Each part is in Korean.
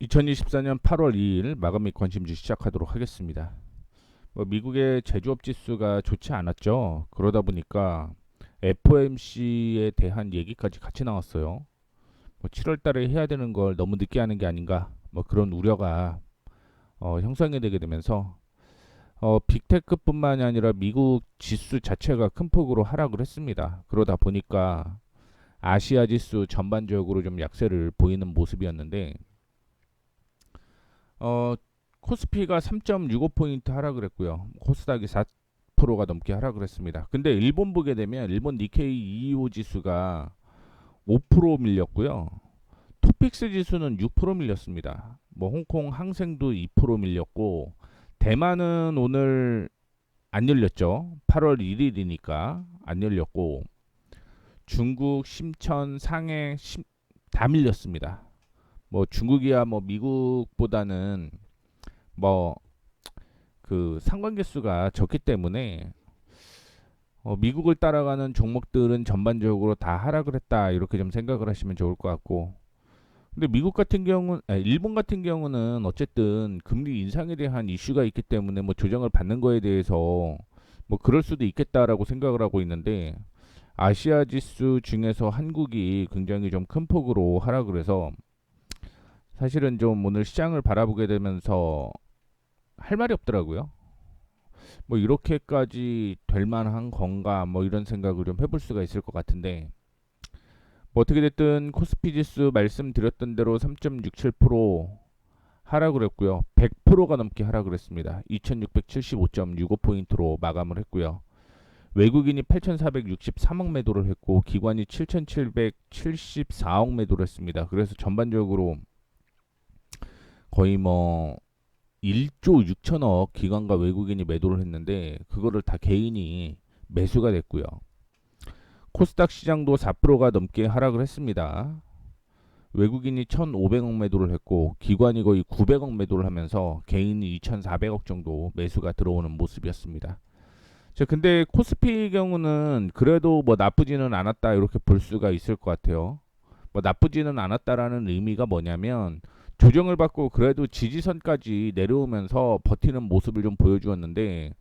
2024년 8월 2일 마감 및 관심주 시작하도록 하겠습니다. 미국의 제조업 지수가 좋지 않았죠. 그러다 보니까 FOMC에 대한 얘기까지 같이 나왔어요. 7월 달에 해야 되는 걸 너무 늦게 하는 게 아닌가, 그런 우려가 형성이 되게 되면서 빅테크뿐만이 아니라 미국 지수 자체가 큰 폭으로 하락을 했습니다. 그러다 보니까 아시아 지수 전반적으로 좀 약세를 보이는 모습이었는데 어, 코스피가 3.65포인트 하락을 했고요. 코스닥이 4%가 넘게 하락을 했습니다. 근데 일본 보게 되면 일본 니케이 225 지수가 5% 밀렸고요. 토픽스 지수는 6% 밀렸습니다. 홍콩 항생도 2% 밀렸고 대만은 오늘 안 열렸죠. 8월 1일이니까 안 열렸고 중국, 심천, 상해 다 밀렸습니다. 중국이야 미국보다는 뭐 그 상관계 수가 적기 때문에 미국을 따라가는 종목들은 전반적으로 다 하락을 했다 이렇게 좀 생각을 하시면 좋을 것 같고 근데 미국 같은 경우는 일본 같은 경우는 어쨌든 금리 인상에 대한 이슈가 있기 때문에 조정을 받는 거에 대해서 그럴 수도 있겠다라고 생각을 하고 있는데 아시아 지수 중에서 한국이 굉장히 좀 큰 폭으로 하락을 해서 사실은 좀 오늘 시장을 바라보게 되면서 할 말이 없더라고요. 이렇게까지 될 만한 건가 이런 생각을 좀 해볼 수가 있을 것 같은데 어떻게 됐든 코스피 지수 말씀드렸던 대로 3.67% 하락을 했고요. 100%가 넘게 하락을 했습니다. 2675.65포인트로 마감을 했고요. 외국인이 8,463억 매도를 했고 기관이 7,774억 매도를 했습니다. 그래서 전반적으로 거의 1조 6천억 기관과 외국인이 매도를 했는데 그거를 다 개인이 매수가 됐고요. 코스닥 시장도 4%가 넘게 하락을 했습니다. 외국인이 1,500억 매도를 했고 기관이 거의 900억 매도를 하면서 개인이 2,400억 정도 매수가 들어오는 모습이었습니다. 자, 근데 코스피 경우는 그래도 나쁘지는 않았다 이렇게 볼 수가 있을 것 같아요. 나쁘지는 않았다라는 의미가 뭐냐면 조정을 받고 그래도 지지선까지 내려오면서 버티는 모습을 좀 보여주었는데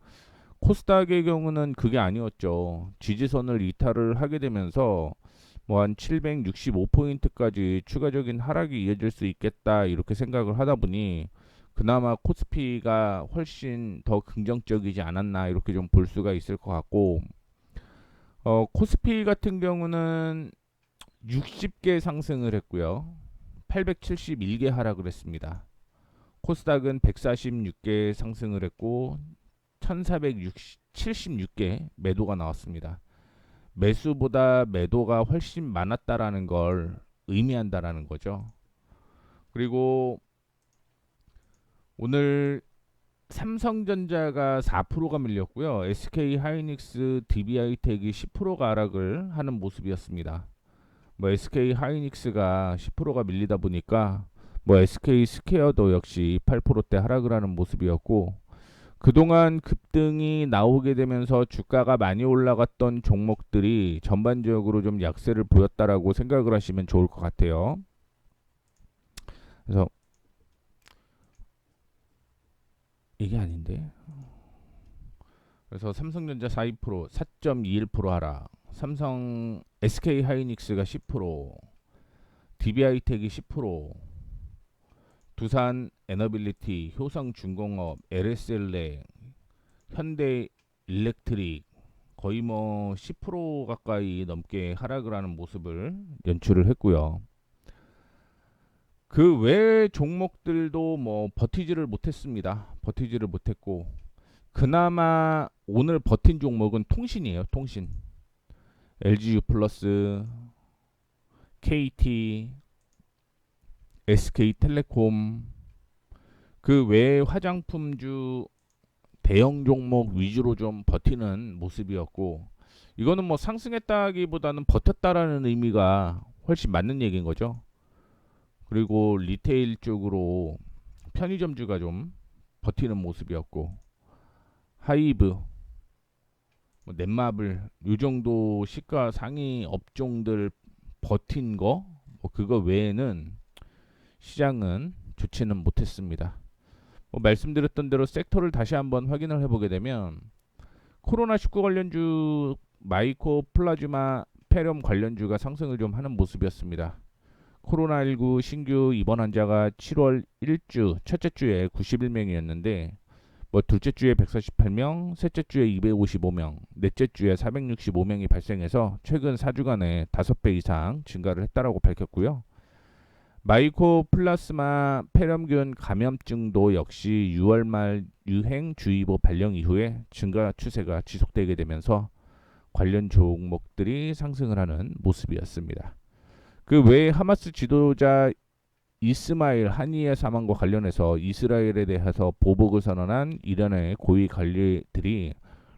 코스닥의 경우는 그게 아니었죠. 지지선을 이탈을 하게 되면서 한 765포인트까지 추가적인 하락이 이어질 수 있겠다 이렇게 생각을 하다 보니 그나마 코스피가 훨씬 더 긍정적이지 않았나 이렇게 좀 볼 수가 있을 것 같고 코스피 같은 경우는 60개 상승을 했고요. 871개 하락을 했습니다. 코스닥은 146개 상승을 했고 1476개 매도가 나왔습니다. 매수보다 매도가 훨씬 많았다라는 걸 의미한다라는 거죠. 그리고 오늘 삼성전자가 4%가 밀렸고요. SK 하이닉스, DB하이텍이 10%가 하락을 하는 모습이었습니다. SK 하이닉스가 10%가 밀리다 보니까 SK 스퀘어도 역시 8%대 하락을 하는 모습이었고 그동안 급등이 나오게 되면서 주가가 많이 올라갔던 종목들이 전반적으로 좀 약세를 보였다라고 생각을 하시면 좋을 것 같아요. 그래서 이게 아닌데. 그래서 삼성전자 42%, 4.21% 하락. 삼성 SK 하이닉스가 10%, DB하이텍이 10%, 두산 에너빌리티, 효성중공업, LSLA, 현대 일렉트릭 거의 10% 가까이 넘게 하락을 하는 모습을 연출을 했고요. 그 외 종목들도 버티지를 못했습니다. 버티지를 못했고 그나마 오늘 버틴 종목은 통신이에요. 통신. LGU 플러스, KT, SK텔레콤 그 외 화장품주 대형 종목 위주로 좀 버티는 모습이었고 이거는 상승했다기보다는 버텼다라는 의미가 훨씬 맞는 얘기인 거죠. 그리고 리테일 쪽으로 편의점주가 좀 버티는 모습이었고 하이브, 넷마블 요 정도 시가 상위 업종들 버틴 거 그거 외에는 시장은 좋지는 못했습니다. 말씀드렸던 대로 섹터를 다시 한번 확인을 해보게 되면 코로나19 관련주 마이코 플라즈마 폐렴 관련주가 상승을 좀 하는 모습이었습니다. 코로나19 신규 입원 환자가 7월 1주 첫째 주에 91명이었는데 둘째 주에 148명, 셋째 주에 255명, 넷째 주에 465명이 발생해서 최근 4주간에 5배 이상 증가를 했다라고 밝혔고요. 마이코플라스마 폐렴균 감염증도 역시 6월 말 유행주의보 발령 이후에 증가 추세가 지속되게 되면서 관련 종목들이 상승을 하는 모습이었습니다. 그 외에 하마스 지도자 이스마일 하니의 사망과 관련해서 이스라엘에 대해서 보복을 선언한 이란의 고위 관리들이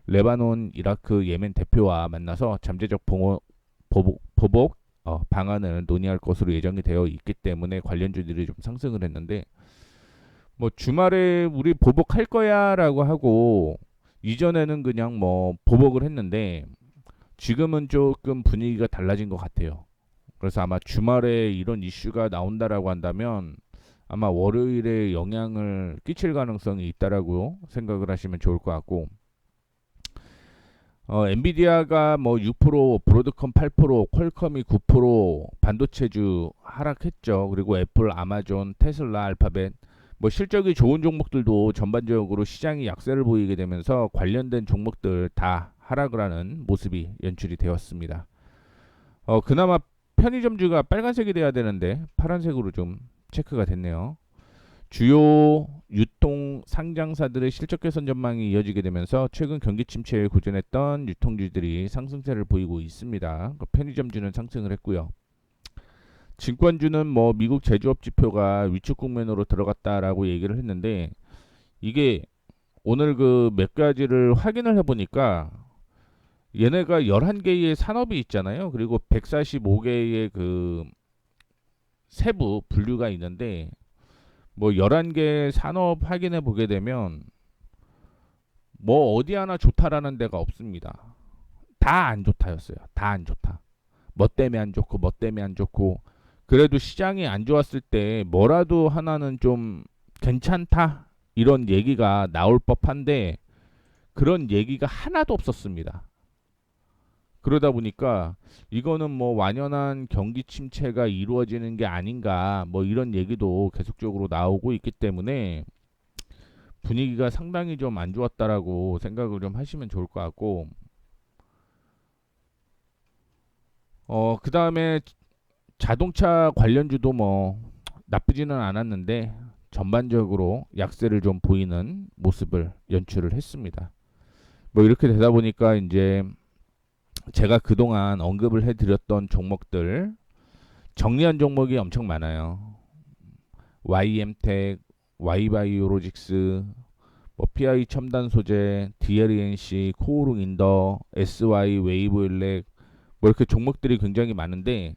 레바논, 이라크, 예멘 대표와 만나서 잠재적 보복 방안을 논의할 것으로 예정이 되어 있기 때문에 관련주들이 좀 상승을 했는데 주말에 우리 보복할 거야라고 하고 이전에는 그냥 보복을 했는데 지금은 조금 분위기가 달라진 것 같아요. 그래서 아마 주말에 이런 이슈가 나온다라고 한다면 아마 월요일에 영향을 끼칠 가능성이 있다라고 생각을 하시면 좋을 것 같고 엔비디아가 6%, 브로드컴 8%, 퀄컴이 9% 반도체주 하락했죠. 그리고 애플, 아마존, 테슬라, 알파벳 실적이 좋은 종목들도 전반적으로 시장이 약세를 보이게 되면서 관련된 종목들 다 하락을 하는 모습이 연출이 되었습니다. 그나마 편의점주가 빨간색이 돼야 되는데 파란색으로 좀 체크가 됐네요. 주요 유통 상장사들의 실적 개선 전망이 이어지게 되면서 최근 경기 침체에 고전했던 유통주들이 상승세를 보이고 있습니다. 편의점주는 상승을 했고요. 증권주는 미국 제조업 지표가 위축 국면으로 들어갔다라고 얘기를 했는데 이게 오늘 그 몇 가지를 확인을 해보니까 얘네가 11개의 산업이 있잖아요. 그리고 145개의 그 세부 분류가 있는데 11개 산업 확인해 보게 되면 어디 하나 좋다라는 데가 없습니다. 다 안 좋다였어요. 다 안 좋다. 뭐 때문에 안 좋고 뭐 때문에 안 좋고 그래도 시장이 안 좋았을 때 뭐라도 하나는 좀 괜찮다 이런 얘기가 나올 법한데 그런 얘기가 하나도 없었습니다. 그러다 보니까 이거는 완연한 경기 침체가 이루어지는 게 아닌가 이런 얘기도 계속적으로 나오고 있기 때문에 분위기가 상당히 좀 안 좋았다라고 생각을 좀 하시면 좋을 것 같고 그 다음에 자동차 관련주도 나쁘지는 않았는데 전반적으로 약세를 좀 보이는 모습을 연출을 했습니다. 이렇게 되다 보니까 이제 제가 그동안 언급을 해드렸던 종목들 정리한 종목이 엄청 많아요. YM텍, Y바이오로직스, PI 첨단 소재, DLENC, 코오롱 인더, SY 웨이브일렉 이렇게 종목들이 굉장히 많은데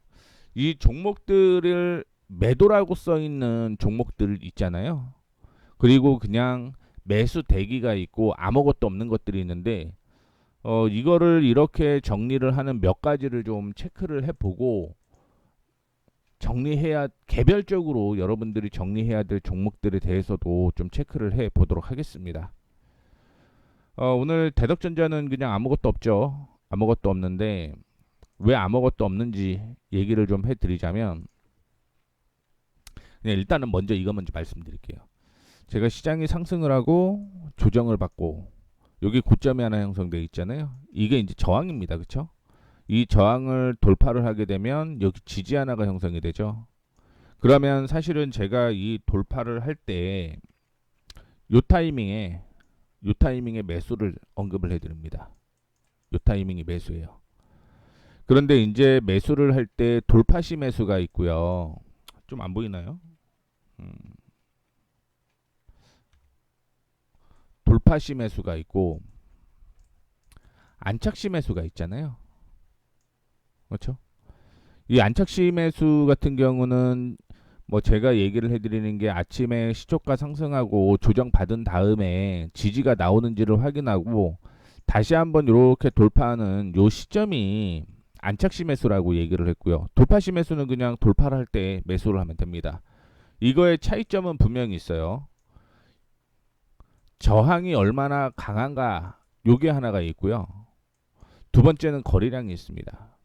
이 종목들을 매도라고 써 있는 종목들 있잖아요. 그리고 그냥 매수 대기가 있고 아무것도 없는 것들이 있는데 이거를 이렇게 정리를 하는 몇 가지를 좀 체크를 해보고 정리해야 개별적으로 여러분들이 정리해야 될 종목들에 대해서도 좀 체크를 해보도록 하겠습니다. 오늘 대덕전자는 그냥 아무것도 없죠. 아무것도 없는데 왜 아무것도 없는지 얘기를 좀 해드리자면 그냥 일단은 먼저 이거 먼저 말씀드릴게요. 제가 시장이 상승을 하고 조정을 받고 여기 고점이 하나 형성되어 있잖아요. 이게 이제 저항입니다. 그쵸? 이 저항을 돌파를 하게 되면 여기 지지 하나가 형성이 되죠. 그러면 사실은 제가 이 돌파를 할 때 요 타이밍에 매수를 언급을 해드립니다. 요 타이밍이 매수예요. 그런데 이제 매수를 할 때 돌파시 매수가 있고요. 좀 안 보이나요? 돌파시 매수가 있고 안착시 매수가 있잖아요. 그렇죠? 이 안착시 매수 같은 경우는 제가 얘기를 해드리는 게 아침에 시초가 상승하고 조정 받은 다음에 지지가 나오는지를 확인하고 다시 한번 이렇게 돌파하는 요 시점이 안착시 매수라고 얘기를 했고요. 돌파시 매수는 그냥 돌파를 할 때 매수를 하면 됩니다. 이거의 차이점은 분명히 있어요. 저항이 얼마나 강한가 요게 하나가 있고요. 두 번째는 거래량이 있습니다.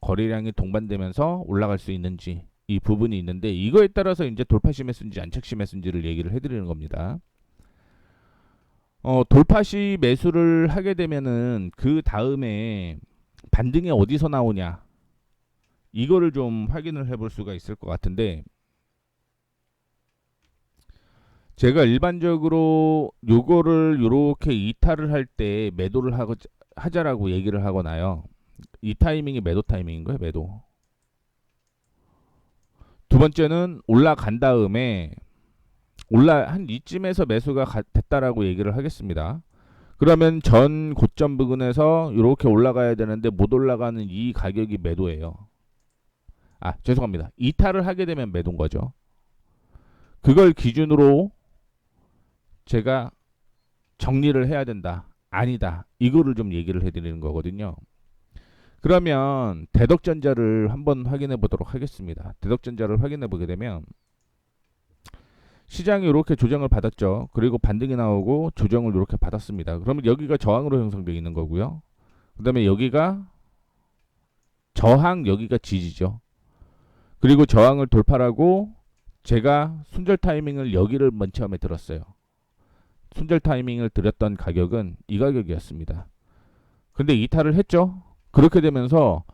거래량이 동반되면서 올라갈 수 있는지 이 부분이 있는데 이거에 따라서 이제 돌파 심했는지 안착 심했는지를 얘기를 해드리는 겁니다. 돌파 시 매수를 하게 되면은 그 다음에 반등이 어디서 나오냐 이거를 좀 확인을 해볼 수가 있을 것 같은데 제가 일반적으로 요거를 요렇게 이탈을 할 때 매도를 하자라고 얘기를 하거나요. 이 타이밍이 매도 타이밍인 거예요. 매도. 두 번째는 올라간 다음에 한 이쯤에서 매수가 됐다라고 얘기를 하겠습니다. 그러면 전 고점 부근에서 이렇게 올라가야 되는데 못 올라가는 이 가격이 매도예요. 아, 죄송합니다. 이탈을 하게 되면 매도인 거죠. 그걸 기준으로 제가 정리를 해야 된다. 아니다. 이거를 좀 얘기를 해드리는 거거든요. 그러면 대덕전자를 한번 확인해 보도록 하겠습니다. 대덕전자를 확인해 보게 되면 시장이 이렇게 조정을 받았죠. 그리고 반등이 나오고 조정을 이렇게 받았습니다. 그러면 여기가 저항으로 형성되어 있는 거고요. 그 다음에 여기가 저항, 여기가 지지죠. 그리고 저항을 돌파하고 제가 순절 타이밍을 여기를 맨 처음에 들었어요. 순절 타이밍을 들었던 가격은 이 가격이었습니다. 근데 이탈을 했죠. 그렇게 되면서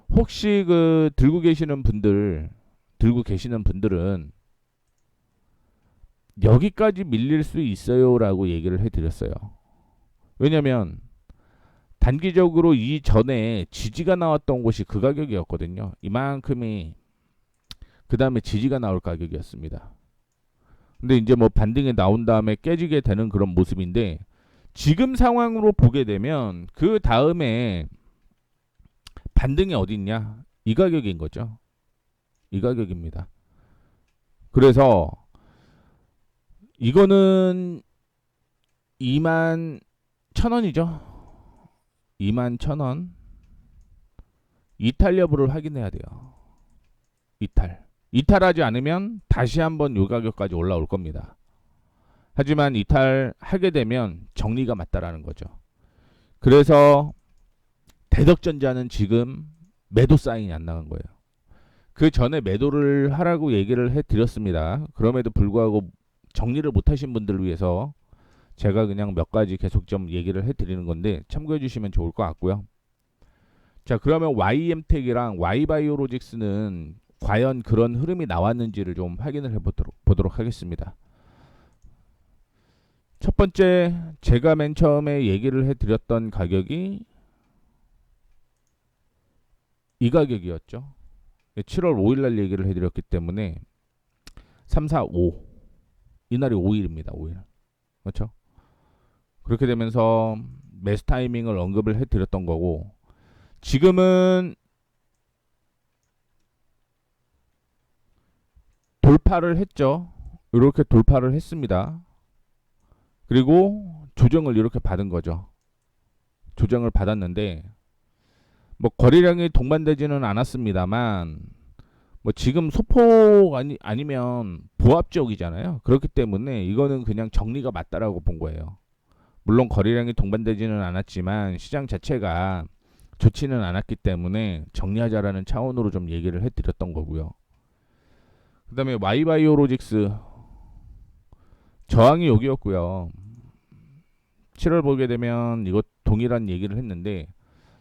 혹시 들고 계시는 분들은 여기까지 밀릴 수 있어요라고 얘기를 해드렸어요. 왜냐면 단기적으로 이전에 지지가 나왔던 곳이 그 가격이었거든요. 이만큼이 그 다음에 지지가 나올 가격이었습니다. 근데 이제 뭐 반등이 나온 다음에 깨지게 되는 그런 모습인데 지금 상황으로 보게 되면 그 다음에 반등이 어디 있냐? 이 가격인 거죠. 이 가격입니다. 그래서 이거는 21,000원이죠. 21,000원. 이탈 여부를 확인해야 돼요. 이탈하지 않으면 다시 한번 이 가격까지 올라올 겁니다. 하지만 이탈하게 되면 정리가 맞다라는 거죠. 그래서 대덕전자는 지금 매도 사인이 안 나간 거예요. 그 전에 매도를 하라고 얘기를 해드렸습니다. 그럼에도 불구하고 정리를 못하신 분들을 위해서 제가 그냥 몇 가지 계속 좀 얘기를 해드리는 건데 참고해 주시면 좋을 것 같고요. 자, 그러면 YM텍이랑 Y바이오로직스는 과연 그런 흐름이 나왔는지를 좀 확인을 해보도록 하겠습니다. 첫 번째, 제가 맨 처음에 얘기를 해드렸던 가격이 이 가격이었죠. 7월 5일날 얘기를 해드렸기 때문에 3, 4, 5 이날이 5일입니다. 5일. 그렇죠? 그렇게 되면서 매수 타이밍을 언급을 해드렸던 거고 지금은 돌파를 했죠. 이렇게 돌파를 했습니다. 그리고 조정을 이렇게 받은 거죠. 조정을 받았는데 뭐 거래량이 동반되지는 않았습니다만 뭐 지금 소폭 아니면 보합 지역이잖아요. 그렇기 때문에 이거는 그냥 정리가 맞다라고 본 거예요. 물론 거래량이 동반되지는 않았지만 시장 자체가 좋지는 않았기 때문에 정리하자라는 차원으로 좀 얘기를 해드렸던 거고요. 그 다음에 Y바이오로직스 저항이 여기였고요. 7월 보게 되면 이것 동일한 얘기를 했는데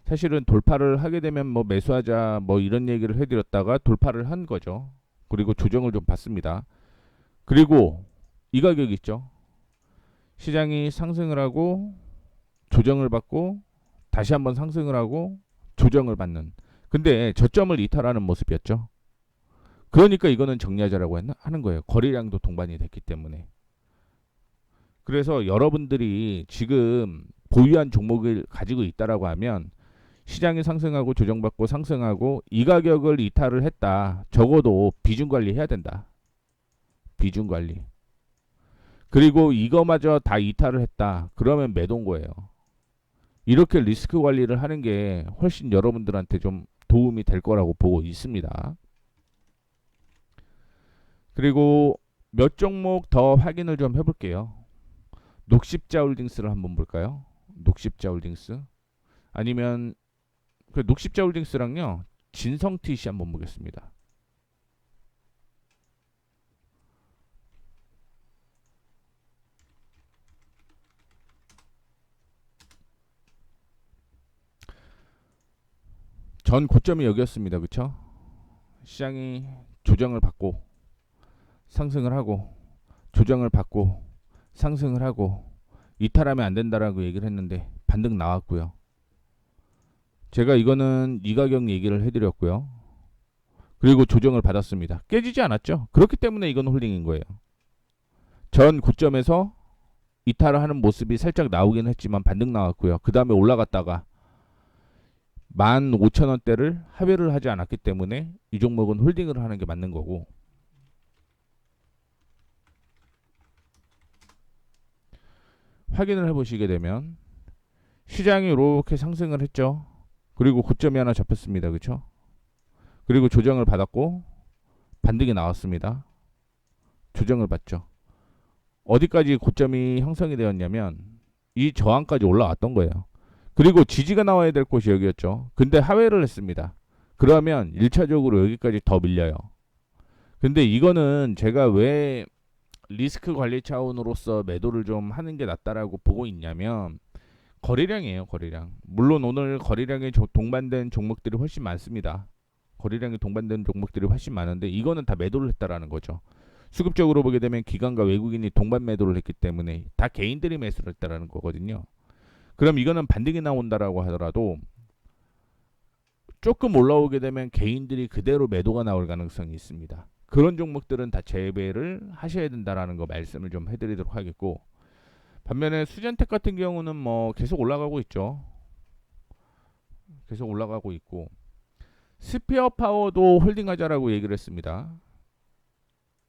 사실은 돌파를 하게 되면 뭐 매수하자 뭐 이런 얘기를 해드렸다가 돌파를 한 거죠. 그리고 조정을 좀 받습니다. 그리고 이 가격 있죠. 시장이 상승을 하고 조정을 받고 다시 한번 상승을 하고 조정을 받는. 근데 저점을 이탈하는 모습이었죠. 그러니까 이거는 정리하자라고 하는 거예요. 거래량도 동반이 됐기 때문에. 그래서 여러분들이 지금 보유한 종목을 가지고 있다라고 하면 시장이 상승하고 조정받고 상승하고 이 가격을 이탈을 했다. 적어도 비중 관리해야 된다. 비중 관리. 그리고 이거마저 다 이탈을 했다. 그러면 매도인 거예요. 이렇게 리스크 관리를 하는 게 훨씬 여러분들한테 좀 도움이 될 거라고 보고 있습니다. 그리고 몇 종목 더 확인을 좀 해볼게요. 녹십자 홀딩스를 한번 볼까요? 녹십자 홀딩스 아니면 그 녹십자 홀딩스랑요 진성 TC 한번 보겠습니다. 전 고점이 여기였습니다. 그쵸? 시장이 조정을 받고 상승을 하고 조정을 받고 상승을 하고 이탈하면 안 된다라고 얘기를 했는데 반등 나왔고요. 제가 이거는 이 가격 얘기를 해드렸고요. 그리고 조정을 받았습니다. 깨지지 않았죠. 그렇기 때문에 이건 홀딩인 거예요. 전 고점에서 이탈을 하는 모습이 살짝 나오긴 했지만 반등 나왔고요. 그 다음에 올라갔다가 15,000원대를 하회를 하지 않았기 때문에 이 종목은 홀딩을 하는 게 맞는 거고, 확인을 해보시게 되면 시장이 이렇게 상승을 했죠. 그리고 고점이 하나 잡혔습니다. 그쵸? 그리고 조정을 받았고 반등이 나왔습니다. 조정을 받죠. 어디까지 고점이 형성이 되었냐면 이 저항까지 올라왔던 거예요. 그리고 지지가 나와야 될 곳이 여기였죠. 근데 하회를 했습니다. 그러면 1차적으로 여기까지 더 밀려요. 근데 이거는 제가 왜 리스크 관리 차원으로서 매도를 좀 하는 게 낫다라고 보고 있냐면 거래량이에요. 거래량. 물론 오늘 거래량이 동반된 종목들이 훨씬 많습니다. 거래량이 동반된 종목들이 훨씬 많은데 이거는 다 매도를 했다라는 거죠. 수급적으로 보게 되면 기관과 외국인이 동반 매도를 했기 때문에 다 개인들이 매수를 했다라는 거거든요. 그럼 이거는 반등이 나온다라고 하더라도 조금 올라오게 되면 개인들이 그대로 매도가 나올 가능성이 있습니다. 그런 종목들은 다 재배를 하셔야 된다라는 거 말씀을 좀 해드리도록 하겠고, 반면에 수젠텍 같은 경우는 뭐 계속 올라가고 있죠. 계속 올라가고 있고, 스피어 파워도 홀딩하자라고 얘기를 했습니다.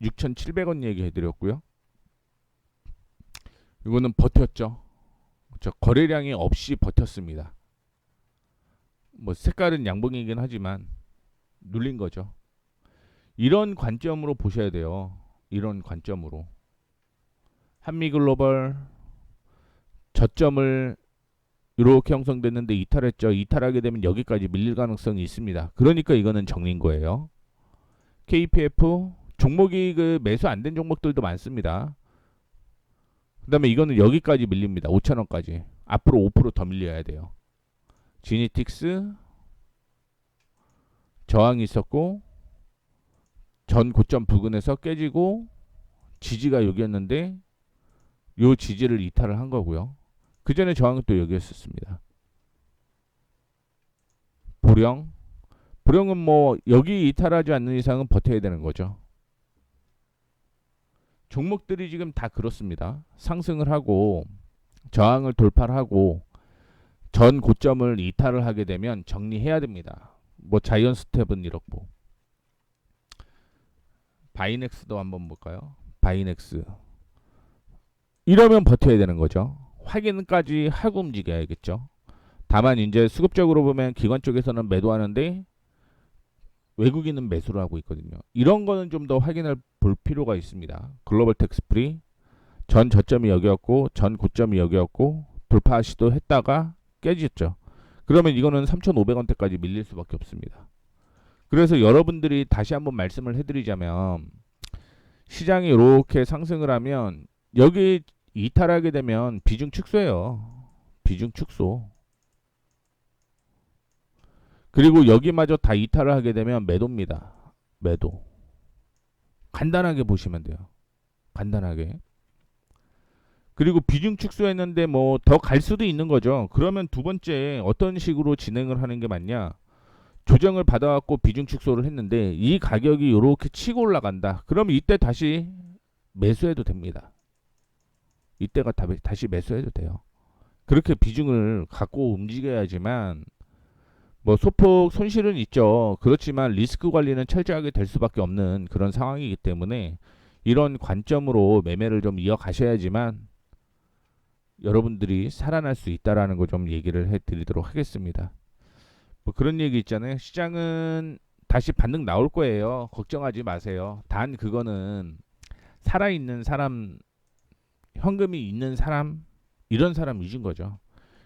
6,700원 얘기해드렸고요. 이거는 버텼죠. 저 거래량이 없이 버텼습니다. 뭐 색깔은 양봉이긴 하지만 눌린 거죠. 이런 관점으로 보셔야 돼요. 이런 관점으로. 한미글로벌 저점을 이렇게 형성됐는데 이탈했죠. 이탈하게 되면 여기까지 밀릴 가능성이 있습니다. 그러니까 이거는 정리인 거예요. KPF 종목이 그 매수 안 된 종목들도 많습니다. 그 다음에 이거는 여기까지 밀립니다. 5,000원까지. 앞으로 5% 더 밀려야 돼요. 지니틱스 저항이 있었고 전 고점 부근에서 깨지고 지지가 여기였는데 요 지지를 이탈을 한 거고요. 그 전에 저항은 또 여기였었습니다. 보령은 뭐 여기 이탈하지 않는 이상은 버텨야 되는 거죠. 종목들이 지금 다 그렇습니다. 상승을 하고 저항을 돌파를 하고 전 고점을 이탈을 하게 되면 정리해야 됩니다. 뭐 자이언스텝은 이렇고, 바이넥스도 한번 볼까요? 바이넥스 이러면 버텨야 되는 거죠. 확인까지 하고 움직여야겠죠. 다만 이제 수급적으로 보면 기관 쪽에서는 매도하는데 외국인은 매수를 하고 있거든요. 이런 거는 좀 더 확인을 볼 필요가 있습니다. 글로벌 텍스프리 전 저점이 여기였고 전 고점이 여기였고 돌파 시도했다가 깨졌죠. 그러면 이거는 3,500원대까지 밀릴 수밖에 없습니다. 그래서 여러분들이 다시 한번 말씀을 해드리자면 시장이 이렇게 상승을 하면 여기 이탈하게 되면 비중 축소예요. 비중 축소. 그리고 여기마저 다 이탈을 하게 되면 매도입니다. 매도. 간단하게 보시면 돼요. 간단하게. 그리고 비중 축소했는데 뭐 더 갈 수도 있는 거죠. 그러면 두 번째 어떤 식으로 진행을 하는 게 맞냐? 조정을 받아갖고 비중 축소를 했는데 이 가격이 이렇게 치고 올라간다. 그럼 이때 다시 매수해도 됩니다. 이때가 다시 매수해도 돼요. 그렇게 비중을 갖고 움직여야지만 뭐 소폭 손실은 있죠. 그렇지만 리스크 관리는 철저하게 될 수밖에 없는 그런 상황이기 때문에 이런 관점으로 매매를 좀 이어가셔야지만 여러분들이 살아날 수 있다라는 거 좀 얘기를 해드리도록 하겠습니다. 뭐 그런 얘기 있잖아요. 시장은 다시 반등 나올 거예요. 걱정하지 마세요. 단 그거는 살아있는 사람, 현금이 있는 사람, 이런 사람 위주인 거죠.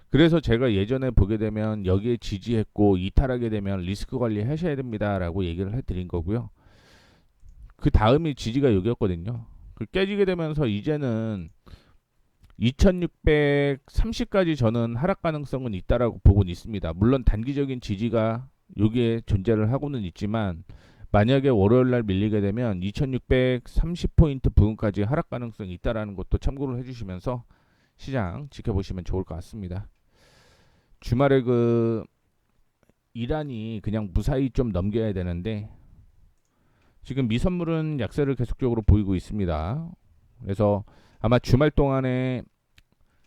그래서 제가 예전에 보게 되면 여기에 지지했고 이탈하게 되면 리스크 관리 하셔야 됩니다라고 얘기를 해드린 거고요. 그 다음이 지지가 여기였거든요. 그 깨지게 되면서 이제는 2630까지 저는 하락 가능성은 있다라고 보고는 있습니다. 물론 단기적인 지지가 여기에 존재를 하고는 있지만 만약에 월요일 날 밀리게 되면 2630포인트 부근까지 하락 가능성이 있다라는 것도 참고를 해주시면서 시장 지켜보시면 좋을 것 같습니다. 주말에 그 이란이 그냥 무사히 좀 넘겨야 되는데 지금 미선물은 약세를 계속적으로 보이고 있습니다. 그래서 아마 주말 동안에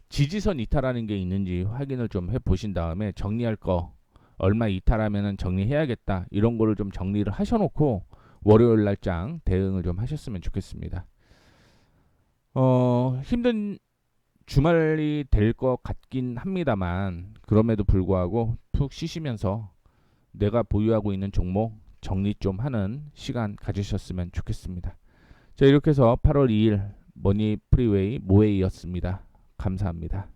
지지선 이탈하는 게 있는지 확인을 좀 해보신 다음에 정리할 거 얼마 이탈하면 정리해야겠다 이런 거를 좀 정리를 하셔놓고 월요일 날장 대응을 좀 하셨으면 좋겠습니다. 힘든 주말이 될 것 같긴 합니다만 그럼에도 불구하고 푹 쉬시면서 내가 보유하고 있는 종목 정리 좀 하는 시간 가지셨으면 좋겠습니다. 자, 이렇게 해서 8월 2일 머니 프리웨이 모웨이였습니다. 감사합니다.